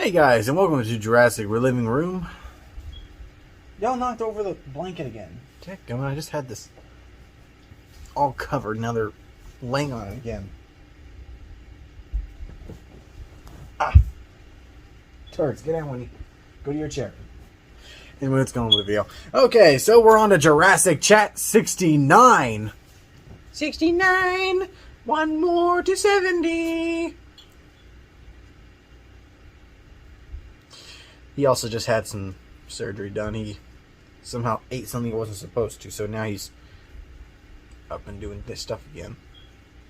Hey guys, and welcome to Jurassic Reliving Room. Y'all knocked over the blanket again. Dadgummit, I just had this all covered, now they're laying on it again. Ah! Turds, get out when you go to your chair. Anyway, let's go on with the video. Okay, so we're on to Jurassic Chat 69. 69! One more to 70! He also just had some surgery done. He somehow ate something he wasn't supposed to, so now he's up and doing this stuff again.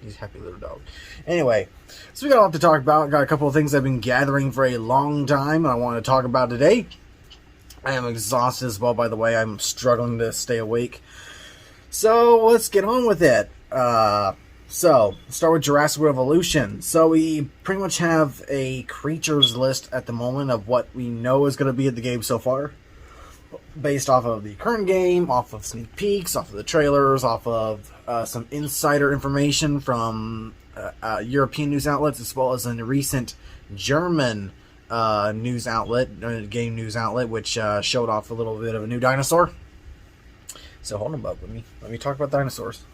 He's a happy little dog. Anyway, so we got a lot to talk about. Got a couple of things I've been gathering for a long time I want to talk about today. I am exhausted as well, by the way. I'm struggling to stay awake. So let's get on with it. So, start with Jurassic Revolution. So we pretty much have a creatures list at the moment of what we know is going to be in the game so far. Based off of the current game, off of sneak peeks, off of the trailers, off of some insider information from European news outlets, as well as a recent German news outlet, game news outlet, which showed off a little bit of a new dinosaur. So hold them up, let me talk about dinosaurs.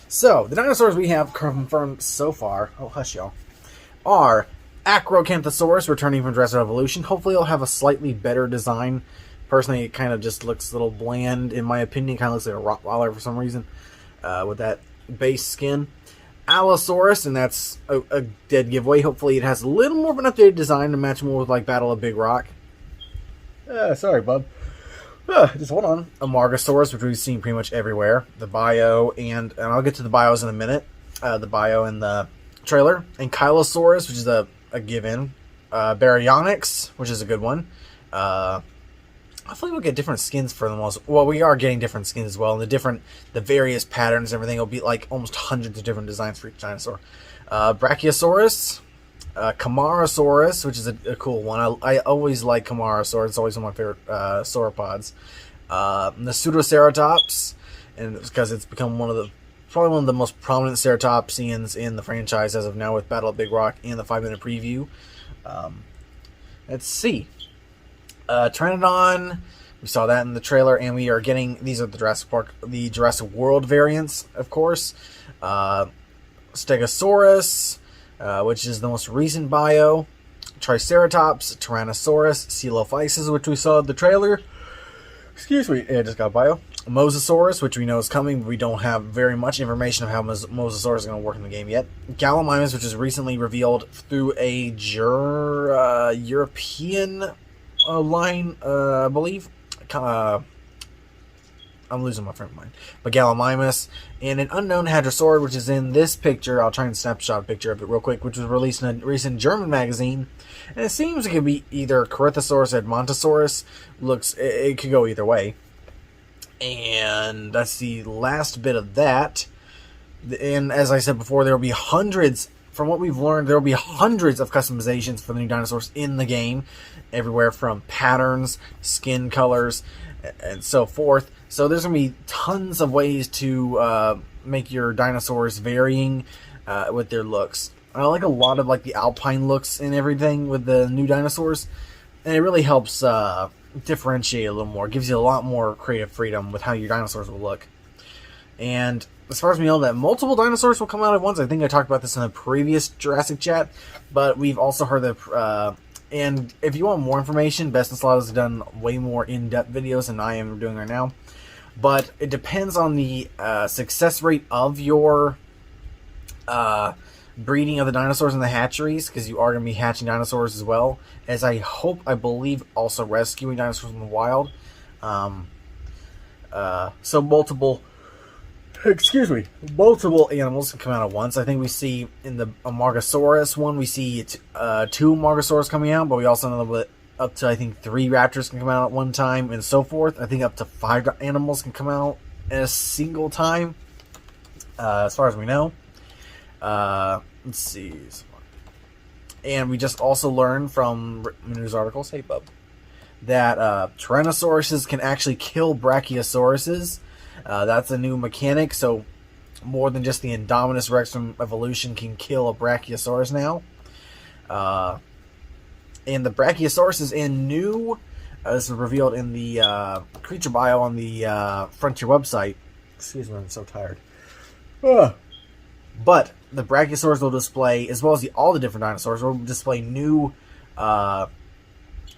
So, the dinosaurs we have confirmed so far, oh hush y'all, are Acrocanthosaurus, returning from Jurassic Evolution. Hopefully it'll have a slightly better design. Personally, it kind of just looks a little bland, in my opinion. It kind of looks like a Rottweiler for some reason, with that base skin. Allosaurus, and that's a dead giveaway. Hopefully it has a little more of an updated design to match more with like Battle of Big Rock. Sorry, bub. Just hold on. Amargasaurus, which we've seen pretty much everywhere. The bio, and I'll get to the bios in a minute. The bio in the trailer. Ankylosaurus, which is a given. Baryonyx, which is a good one. Hopefully we'll get different skins for them. Well, we are getting different skins as well. And the various patterns and everything will be like almost hundreds of different designs for each dinosaur. Brachiosaurus. Camarasaurus, which is a cool one. I always like Camarasaurus. It's always one of my favorite sauropods. The Pseudoceratops, and it's because it's become probably one of the most prominent ceratopsians in the franchise as of now, with Battle of Big Rock and the 5-minute preview. Let's see. Pteranodon, we saw that in the trailer, and we are getting, these are the Jurassic World variants, of course. Stegosaurus, which is the most recent bio. Triceratops, Tyrannosaurus, Coelophysis, which we saw in the trailer. Excuse me, I just got bio. Mosasaurus, which we know is coming, but we don't have very much information of how Mosasaurus is going to work in the game yet. Gallimimus, which is recently revealed through a European line, I believe. I'm losing my frame of mind. But Gallimimus, and an unknown Hadrosaur, which is in this picture. I'll try and snapshot a picture of it real quick, which was released in a recent German magazine. And it seems it could be either Corythosaurus or Edmontosaurus. It could go either way. And that's the last bit of that. And as I said before, there will be hundreds, from what we've learned, there will be hundreds of customizations for the new dinosaurs in the game. Everywhere from patterns, skin colors, and so forth. So there's going to be tons of ways to make your dinosaurs varying with their looks. I like a lot of like the alpine looks and everything with the new dinosaurs. And it really helps differentiate a little more. It gives you a lot more creative freedom with how your dinosaurs will look. And as far as we know, that multiple dinosaurs will come out at once. I think I talked about this in a previous Jurassic Chat. But we've also heard that... and if you want more information, Best in Slaughter has done way more in-depth videos than I am doing right now. But it depends on the success rate of your breeding of the dinosaurs in the hatcheries, because you are going to be hatching dinosaurs as well, as I believe, also rescuing dinosaurs in the wild. So multiple animals can come out at once. I think we see in the Amargasaurus one, we see 2 Amargasaurus coming out, but we also know that up to, I think, 3 raptors can come out at one time, and so forth. I think up to 5 animals can come out at a single time, as far as we know. Let's see. And we just also learned from news articles, hey bub, that Tyrannosauruses can actually kill Brachiosauruses. That's a new mechanic, so more than just the Indominus Rex from Evolution can kill a Brachiosaurus now. And the Brachiosaurus is in new. This is revealed in the creature bio on the Frontier website. Excuse me, I'm so tired. But the Brachiosaurus will display, as well as all the different dinosaurs, will display new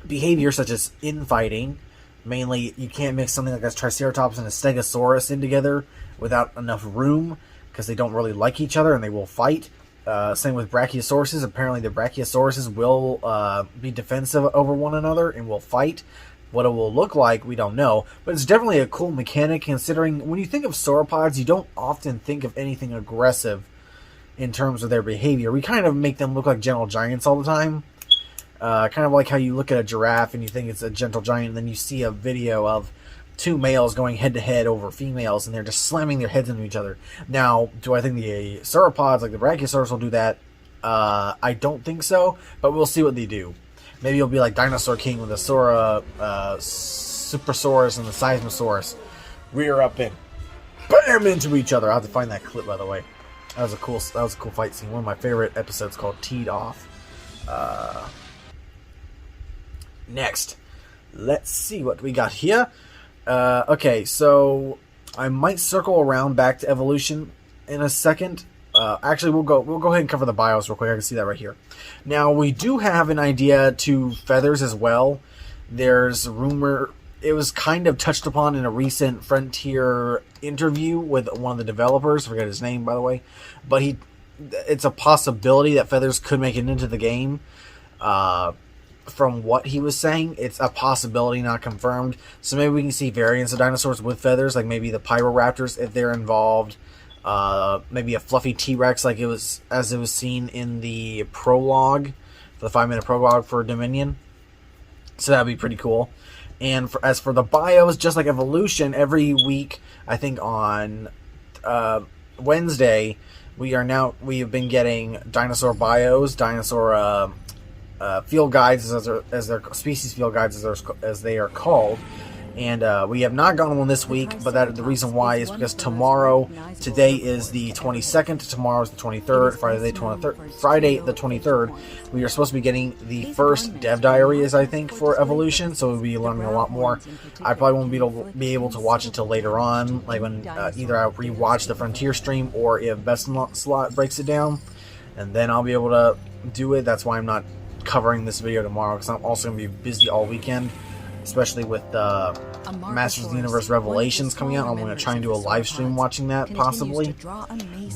behavior, such as infighting. Mainly, you can't mix something like a Triceratops and a Stegosaurus in together without enough room, because they don't really like each other and they will fight. Same with Brachiosauruses. Apparently, the Brachiosauruses will be defensive over one another and will fight. What it will look like, we don't know. But it's definitely a cool mechanic, considering when you think of sauropods, you don't often think of anything aggressive in terms of their behavior. We kind of make them look like gentle giants all the time. Kind of like how you look at a giraffe and you think it's a gentle giant, and then you see a video of two males going head-to-head over females, and they're just slamming their heads into each other. Now, do I think the sauropods, like the Brachiosaurus, will do that? I don't think so, but we'll see what they do. Maybe it'll be like Dinosaur King with the Supersaurus and the Seismosaurus rear up and bam into each other. I'll have to find that clip, by the way. That was a cool fight scene. One of my favorite episodes, called Teed Off. Next, let's see what we got here. Okay, so I might circle around back to evolution in a second. Actually, we'll go ahead and cover the bios real quick. I can see that right here. Now, we do have an idea to feathers as well. There's a rumor, it was kind of touched upon in a recent Frontier interview with one of the developers. I forget his name, by the way. But it's a possibility that feathers could make it into the game. From what he was saying, it's a possibility, not confirmed. So maybe we can see variants of dinosaurs with feathers, like maybe the Pyroraptors if they're involved. Maybe a fluffy T-Rex, like it was seen in the prologue, the 5-minute prologue for Dominion. So that'd be pretty cool. And as for the bios, just like evolution, every week, I think on Wednesday, we have been getting dinosaur bios, dinosaur field guides, as their species field guides, as they are called. And we have not gotten one this week, but the reason why is because today is the 22nd, tomorrow is the 23rd, Friday the 23rd, we are supposed to be getting the first dev diaries, I think, for evolution, so we'll be learning a lot more. I probably won't be able to watch it till later on, like when either I'll rewatch the Frontier stream, or if Best Slot breaks it down, and then I'll be able to do it. That's why I'm not covering this video tomorrow, because I'm also going to be busy all weekend, especially with Masters of the Universe Revelations coming out. I'm going to try and do a live stream watching that, possibly.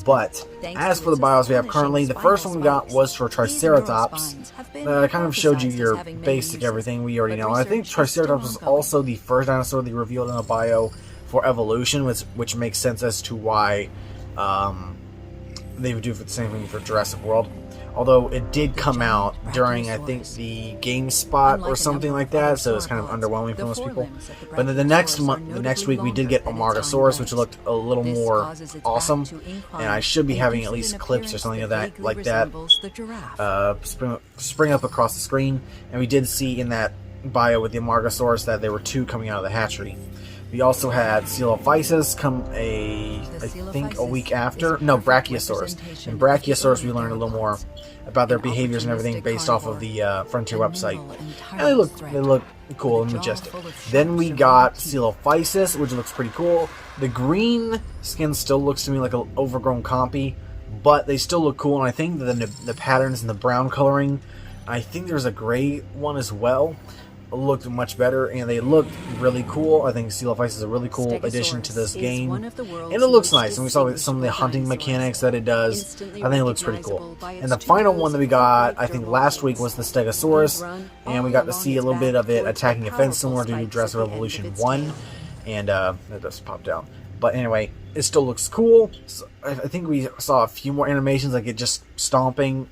But as for the bios we have currently, the first one we got was for Triceratops. I kind of showed you your basic everything we already know. I think Triceratops was also the first dinosaur they revealed in a bio for evolution, which makes sense as to why they would do the same thing for Jurassic World. Although it did come out during, I think, the GameSpot or something like that, so it's kind of underwhelming for most people. But then the next week, we did get Amargasaurus, which looked a little more awesome, and I should be having at least clips or something of that, like that, spring up across the screen. And we did see in that bio with the Amargasaurus that there were two coming out of the hatchery. We also had Coelophysis come I think a week after. No, Brachiosaurus. In Brachiosaurus, we learned a little more about their behaviors and everything based off of the Frontier website. And they look cool and majestic. Then we got Coelophysis, which looks pretty cool. The green skin still looks to me like an overgrown compy, but they still look cool, and I think the patterns and the brown coloring, I think there's a gray one as well, looked much better, and they look really cool. I think Coelophysis is a really cool addition to this game, and it looks nice. And we saw some of the hunting mechanics that it does. I think it looks pretty cool. And the final one that we got, I think last week, was the Stegosaurus, and we got to see a little bit of it attacking a fence, similar to Jurassic Revolution 1, and that just popped out. But anyway, it still looks cool. So I think we saw a few more animations, like it just stomping,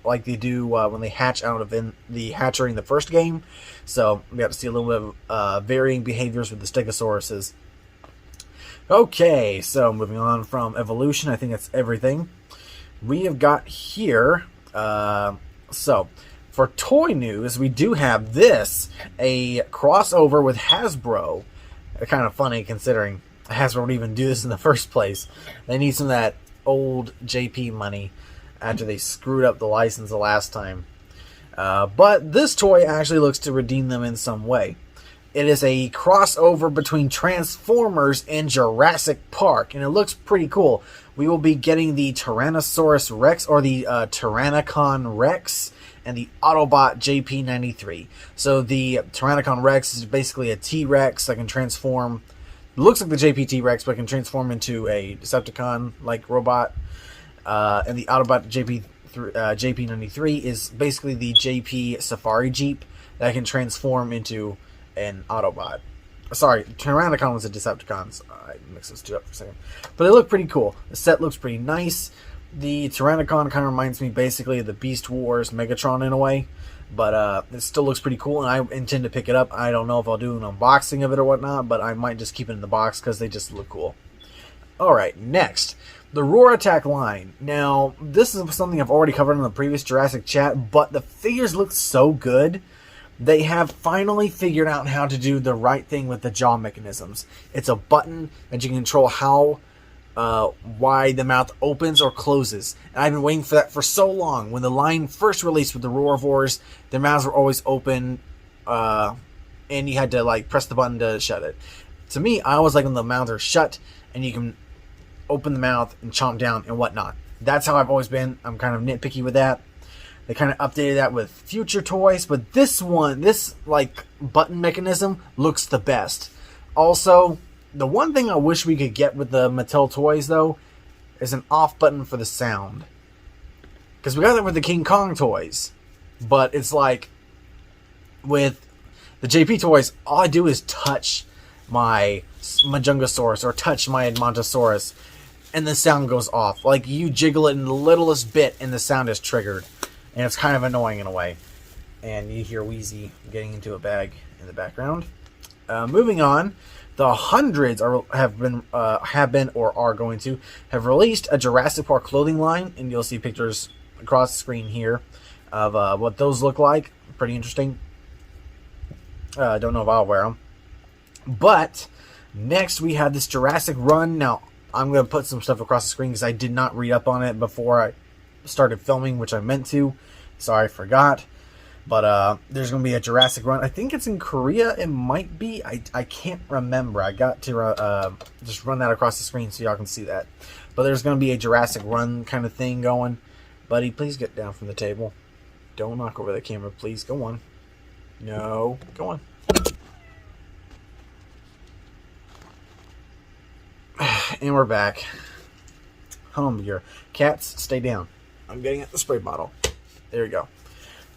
like they do when they hatch out of the hatchery in the first game. So we got to see a little bit of varying behaviors with the Stegosauruses. Okay, so moving on from evolution, I think that's everything we have got here. So for toy news, we do have this, a crossover with Hasbro. Kind of funny considering Hasbro would even do this in the first place. They need some of that old JP money after they screwed up the license the last time. But this toy actually looks to redeem them in some way. It is a crossover between Transformers and Jurassic Park, and it looks pretty cool. We will be getting the Tyrannosaurus Rex, or the Tyrannicon Rex, and the Autobot JP93. So the Tyrannicon Rex is basically a T-Rex that can transform. It looks like the JP T-Rex, but can transform into a Decepticon-like robot. And the Autobot JP93 is basically the JP Safari Jeep that can transform into an Autobot. Sorry, Tyrannicon was a Decepticon. So I mixed those two up for a second. But they look pretty cool. The set looks pretty nice. The Tyrannicon kind of reminds me basically of the Beast Wars Megatron in a way. But it still looks pretty cool, and I intend to pick it up. I don't know if I'll do an unboxing of it or whatnot, but I might just keep it in the box because they just look cool. Alright, next. The Roar Attack line. Now, this is something I've already covered in the previous Jurassic chat, but the figures look so good. They have finally figured out how to do the right thing with the jaw mechanisms. It's a button that you can control how wide the mouth opens or closes. And I've been waiting for that for so long. When the line first released with the Roarivores, their mouths were always open, and you had to like press the button to shut it. To me, I always like when the mouths are shut and you can open the mouth and chomp down and whatnot. That's how I've always been. I'm kind of nitpicky with that. They kind of updated that with future toys, but this one, this like button mechanism looks the best. Also, the one thing I wish we could get with the Mattel toys though is an off button for the sound. Because we got that with the King Kong toys, but it's like with the JP toys, all I do is touch my Majungasaurus or touch my Edmontosaurus, and the sound goes off. Like you jiggle it in the littlest bit, and the sound is triggered. And it's kind of annoying in a way. And you hear Wheezy getting into a bag in the background. Moving on, the hundreds have been or are going to have released a Jurassic Park clothing line, and you'll see pictures across the screen here of what those look like. Pretty interesting. Don't know if I'll wear them. But next we have this Jurassic Run. Now I'm going to put some stuff across the screen because I did not read up on it before I started filming, which I meant to. Sorry, I forgot. But there's going to be a Jurassic Run. I think it's in Korea. It might be. I can't remember. I got to just run that across the screen so y'all can see that. But there's going to be a Jurassic Run kind of thing going. Buddy, please get down from the table. Don't knock over the camera, please. Go on. No. Go on. And we're back. Home here. Cats, stay down. I'm getting at the spray bottle. There we go.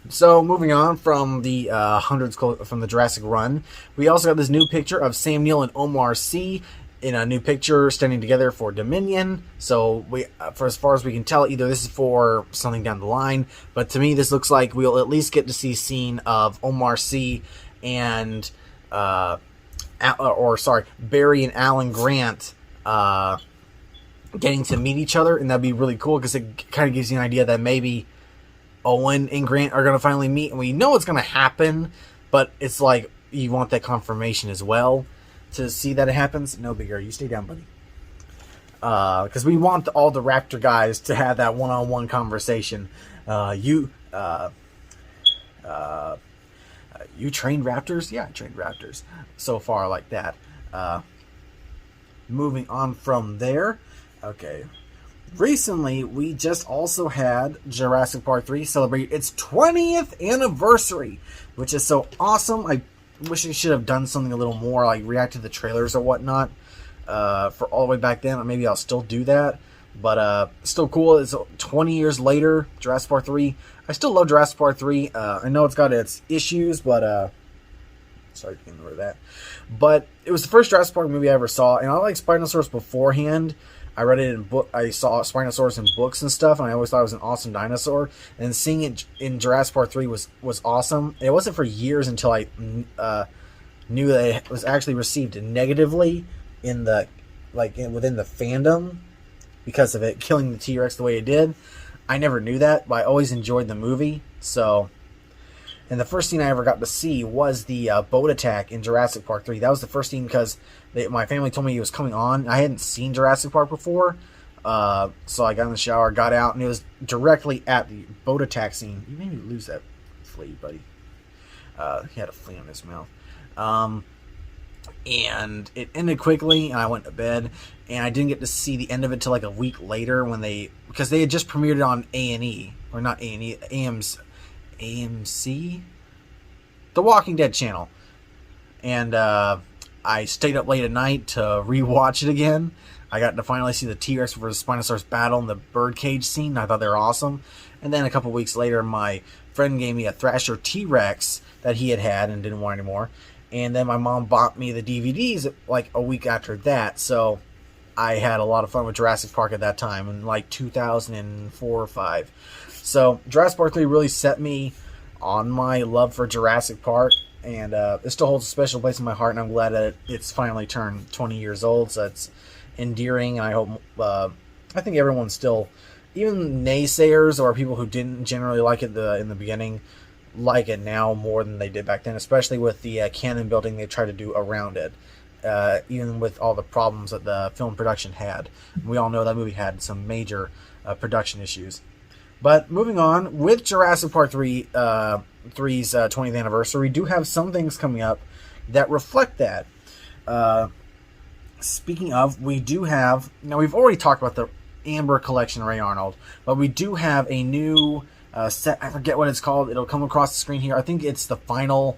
So, moving on from the hundreds from the Jurassic Run, we also got this new picture of Sam Neill and Omar Sy in a new picture standing together for Dominion. So, for as far as we can tell, either this is for something down the line, but to me, this looks like we'll at least get to see a scene of Omar Sy and Barry and Alan Grant getting to meet each other, and that'd be really cool because it kind of gives you an idea that maybe Owen and Grant are going to finally meet, and we know it's going to happen, but it's like you want that confirmation as well to see that it happens. No, Bigger, you stay down, buddy. Because we want all the Raptor guys to have that one-on-one conversation. You trained Raptors? Yeah, I trained Raptors. So far, like that. Moving on from there. Okay. Recently, we just also had Jurassic Park 3 celebrate its 20th anniversary, which is so awesome. I wish they should have done something a little more, like react to the trailers or whatnot, for all the way back then. Maybe I'll still do that, but still cool. It's 20 years later, Jurassic Park 3. I still love Jurassic Park 3. I know it's got its issues, but sorry to ignore that. But it was the first Jurassic Park movie I ever saw, and I liked Spinosaurus beforehand. I read it in book. I saw Spinosaurus in books and stuff, and I always thought it was an awesome dinosaur. And seeing it in Jurassic Park 3 was awesome. It wasn't for years until I knew that it was actually received negatively in the within the fandom because of it killing the T-Rex the way it did. I never knew that, but I always enjoyed the movie. So, and the first scene I ever got to see was the boat attack in Jurassic Park 3. That was the first scene because my family told me it was coming on. I hadn't seen Jurassic Park before. So I got in the shower, got out, and it was directly at the boat attack scene. You made me lose that flea, buddy. He had a flea on his mouth. And it ended quickly, and I went to bed, and I didn't get to see the end of it till like a week later because they had just premiered it on A&E, or not A&E, AMC, The Walking Dead channel, and I stayed up late at night to rewatch it again. I got to finally see the T-Rex versus Spinosaurus battle in the birdcage scene. I thought they were awesome. And then a couple weeks later, my friend gave me a Thrasher T-Rex that he had and didn't want anymore. And then my mom bought me the DVDs like a week after that. So I had a lot of fun with Jurassic Park at that time in like 2004 or 5. So Jurassic Park 3 really set me on my love for Jurassic Park. And it still holds a special place in my heart. And I'm glad that it's finally turned 20 years old. So it's endearing. And I hope, I think everyone's still, even naysayers or people who didn't generally like it in the beginning, like it now more than they did back then, especially with the canon building they tried to do around it, even with all the problems that the film production had. We all know that movie had some major production issues. But moving on, with Jurassic Park 3's 20th anniversary, we do have some things coming up that reflect that. Speaking of, we do have, now we've already talked about the Amber Collection Ray Arnold, but we do have a new set. I forget what it's called. It'll come across the screen here. I think it's the final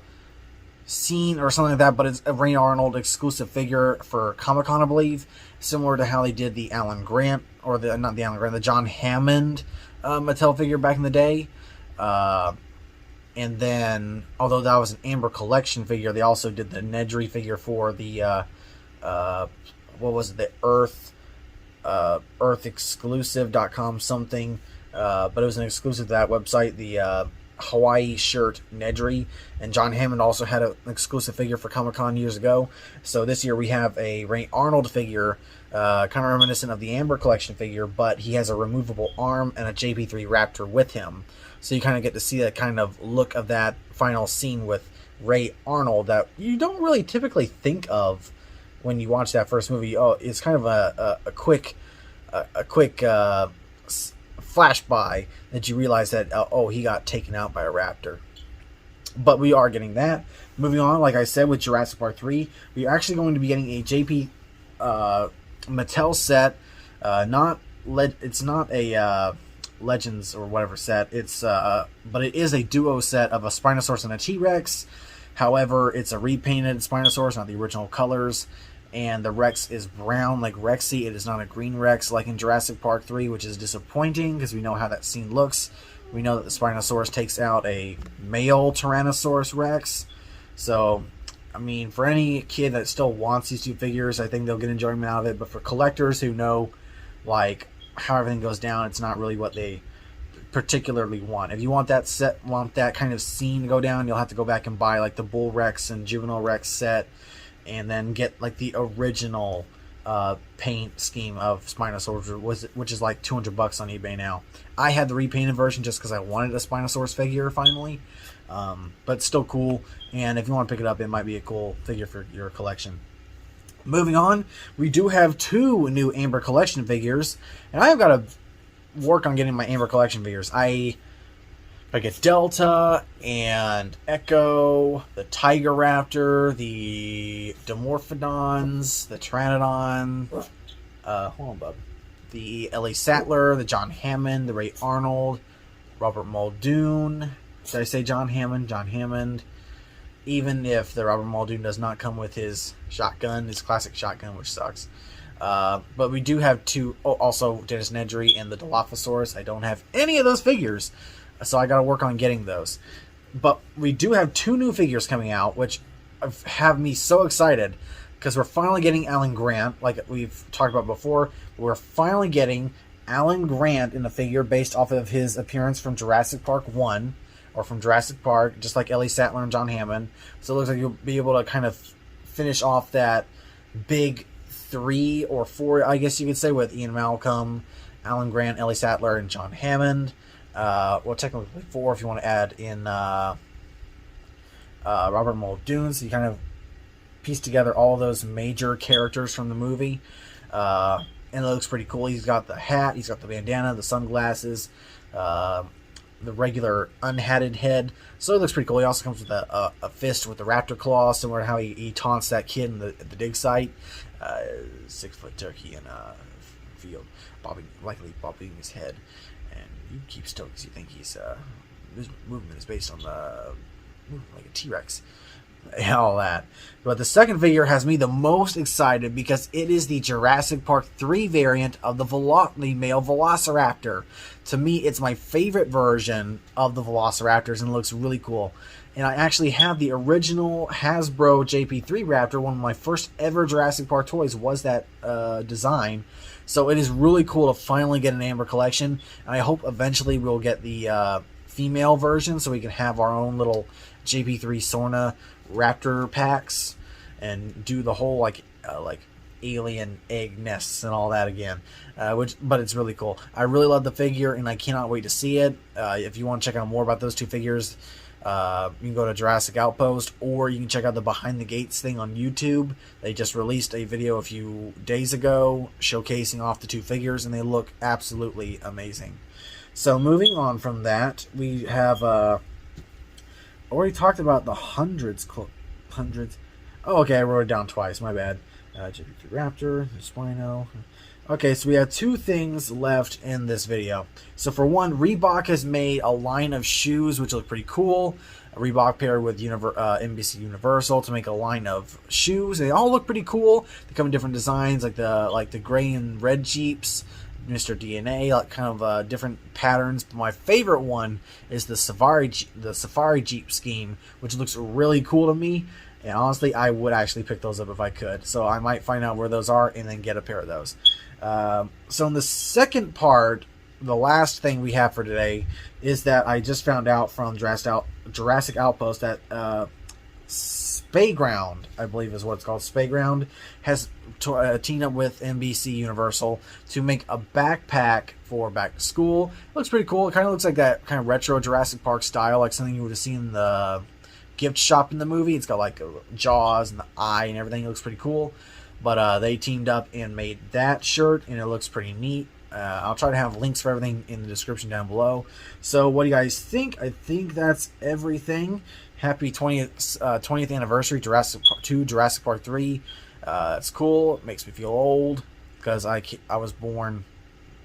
scene or something like that, but it's a Ray Arnold exclusive figure for Comic-Con, I believe, similar to how they did the Alan Grant, or the John Hammond Mattel figure back in the day. And then, although that was an Amber Collection figure, they also did the Nedry figure for the what was it, the earthexclusive.com something, but it was an exclusive to that website, the Hawaii shirt Nedry, and John Hammond also had an exclusive figure for Comic-Con years ago. So this year we have a Ray Arnold figure, kind of reminiscent of the Amber Collection figure, but he has a removable arm and a JP3 Raptor with him. So you kind of get to see that kind of look of that final scene with Ray Arnold that you don't really typically think of when you watch that first movie. Oh, it's kind of a quick flash by that you realize that, oh, he got taken out by a raptor. But we are getting that. Moving on, like I said, with Jurassic Park 3, we are actually going to be getting a JP Mattel set. It's not a Legends or whatever set. It's but it is a duo set of a Spinosaurus and a T-Rex. However, it's a repainted Spinosaurus, not the original colors. And the Rex is brown like Rexy. It is not a green Rex like in Jurassic Park 3, which is disappointing because we know how that scene looks. We know that the Spinosaurus takes out a male Tyrannosaurus Rex. So, I mean, for any kid that still wants these two figures, I think they'll get enjoyment out of it. But for collectors who know, like, how everything goes down, it's not really what they particularly want. If you want that set, want that kind of scene to go down, you'll have to go back and buy, like, the Bull Rex and Juvenile Rex set, and then get like the original paint scheme of Spinosaurus, which is like $200 on eBay now. I had the repainted version just because I wanted a Spinosaurus figure finally, but still cool. And if you want to pick it up, it might be a cool figure for your collection. Moving on, we do have 2 new Amber Collection figures, and I have got to work on getting my Amber Collection figures. I get Delta and Echo, the Tiger Raptor, the Dimorphodons, the Pteranodon, hold on, bub. The Ellie Sattler, the John Hammond, the Ray Arnold, Robert Muldoon. Did I say John Hammond? John Hammond. Even if the Robert Muldoon does not come with his shotgun, his classic shotgun, which sucks. But we do have 2, also Dennis Nedry and the Dilophosaurus. I don't have any of those figures, so I got to work on getting those. But we do have 2 new figures coming out, which have me so excited, because we're finally getting Alan Grant, like we've talked about before. We're finally getting Alan Grant in a figure based off of his appearance from Jurassic Park 1, or from Jurassic Park, just like Ellie Sattler and John Hammond. So it looks like you'll be able to kind of finish off that big 3 or 4, I guess you could say, with Ian Malcolm, Alan Grant, Ellie Sattler, and John Hammond. Well, technically 4 if you want to add in Robert Muldoon, so you kind of piece together all of those major characters from the movie. And it looks pretty cool. He's got the hat, he's got the bandana, the sunglasses, the regular unhatted head. So it looks pretty cool. He also comes with a fist with the raptor claw, similar to how he taunts that kid in the dig site. 6-foot turkey in a field, likely bobbing his head. And you keep still because you think he's his movement is based on the movement like a T-Rex. All that. But the second figure has me the most excited because it is the Jurassic Park 3 variant of the male Velociraptor. To me, it's my favorite version of the Velociraptors and it looks really cool. And I actually have the original Hasbro JP3 Raptor. One of my first ever Jurassic Park toys was that design. So it is really cool to finally get an Amber collection. And I hope eventually we'll get the female version so we can have our own little JP3 Sorna Raptor packs and do the whole like alien egg nests and all that again, but it's really cool. I really love the figure and I cannot wait to see it. If you want to check out more about those two figures, you can go to Jurassic Outpost, or you can check out the Behind the Gates thing on YouTube. They just released a video a few days ago showcasing off the two figures and they look absolutely amazing. So moving on from that, we have already talked about the hundreds. Oh, okay, I wrote it down twice. My bad. JP3 Raptor, Spino. Okay, so we have two things left in this video. So for one, Rebok has made a line of shoes which look pretty cool. Rebok paired with NBC Universal to make a line of shoes. They all look pretty cool. They come in different designs, like the gray and red Jeeps. Mr. DNA, like kind of different patterns. But my favorite one is the Safari Jeep scheme, which looks really cool to me. And honestly, I would actually pick those up if I could. So I might find out where those are and then get a pair of those. So in the second part, the last thing we have for today is that I just found out from Jurassic Outpost that Spayground, I believe is what it's called. Spayground has teamed up with NBC Universal to make a backpack for back to school. It looks pretty cool. It kind of looks like that kind of retro Jurassic Park style, like something you would have seen in the gift shop in the movie. It's got like jaws and the eye and everything. It looks pretty cool. But they teamed up and made that shirt, and it looks pretty neat. I'll try to have links for everything in the description down below. So what do you guys think? I think that's everything. Happy 20th anniversary, Jurassic Park 2, Jurassic Park 3. It's cool. It makes me feel old because I was born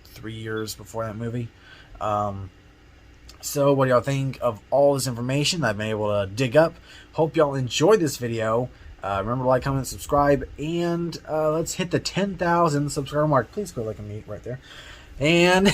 3 years before that movie. So what do y'all think of all this information that I've been able to dig up? Hope y'all enjoyed this video. Remember to like, comment, subscribe, and let's hit the 10,000 subscriber mark. Please go like a meet right there. And